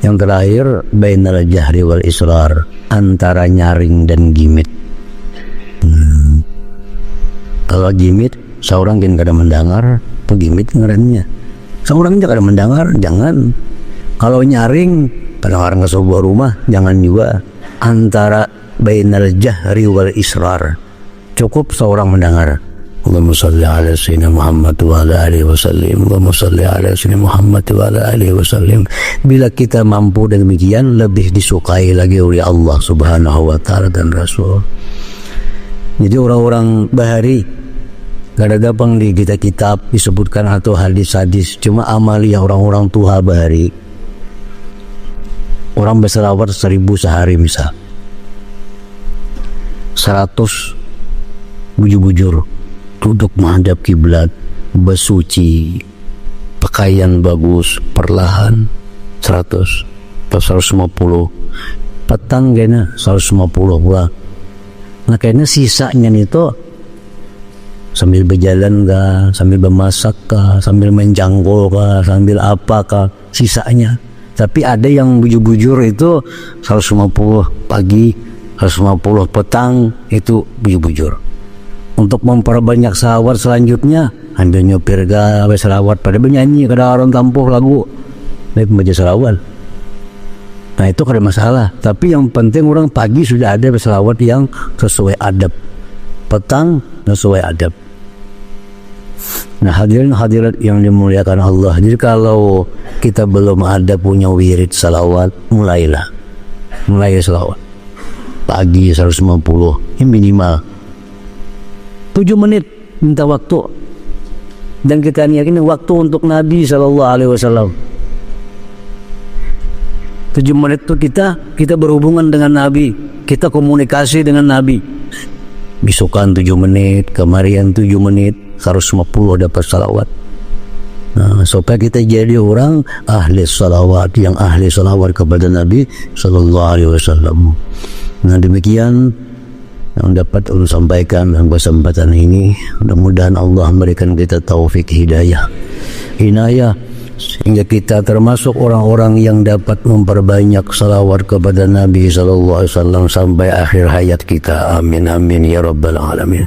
Yang terakhir, bainal jahri wal israr, antara nyaring dan gimit. Kalau gimit, seorang yang kada mendengar, pegimit ngarannya. Seorang yang kada mendengar, jangan. Kalau nyaring, kadang-kadang ke sebuah rumah, jangan juga. Antara bainal jahri wal israr, cukup seorang mendengar. Allahumma shalli ala sayyidina Muhammad wa ala alihi wasallim. Allahumma shalli ala sayyidina Muhammad wa ala alihi wasallim. Bila kita mampu demikian, lebih disukai lagi oleh Allah Subhanahu wa taala dan Rasul. Jadi orang-orang bahari kada gampang di kitab disebutkan atau hadis-hadis, cuma amalia orang-orang tua bahari. Orang berselawat 1000 sehari misal. 100 bujur-bujur duduk menghadap kiblat, bersuci, pakaian bagus, perlahan 100 atau 150, petang kayaknya 150 pula. Nah kayaknya sisanya itu sambil berjalan kah, sambil bermasak kah, sambil main jangkol kah, sambil apa kah, sisanya. Tapi ada yang bujur-bujur itu 150 pagi, 150 petang, itu bujur-bujur. Untuk memperbanyak salawat selanjutnya, ambil nyopir gawe salawat pada bernyanyi, kada orang tampuh lagu baik membaca salawat. Nah itu kada masalah. Tapi yang penting orang pagi sudah ada salawat yang sesuai adab, petang sesuai adab. Nah hadirin hadirat yang dimuliakan Allah, jadi kalau kita belum ada punya wirid salawat, mulai salawat pagi 150, ini minimal 7 menit minta waktu. Dan kita yakin waktu untuk Nabi SAW 7 menit itu kita berhubungan dengan Nabi, kita komunikasi dengan Nabi. Besokan 7 menit, kemarin 7 menit, 150 dapat salawat. Nah, supaya kita jadi orang ahli salawat, yang ahli salawat kepada Nabi SAW. Nah demikian yang dapat ulun sampaikan dalam kesempatan ini. Mudah-mudahan Allah memberikan kita taufik hidayah, inayah, sehingga kita termasuk orang-orang yang dapat memperbanyak salawat kepada Nabi SAW sampai akhir hayat kita. Amin amin ya rabbal alamin.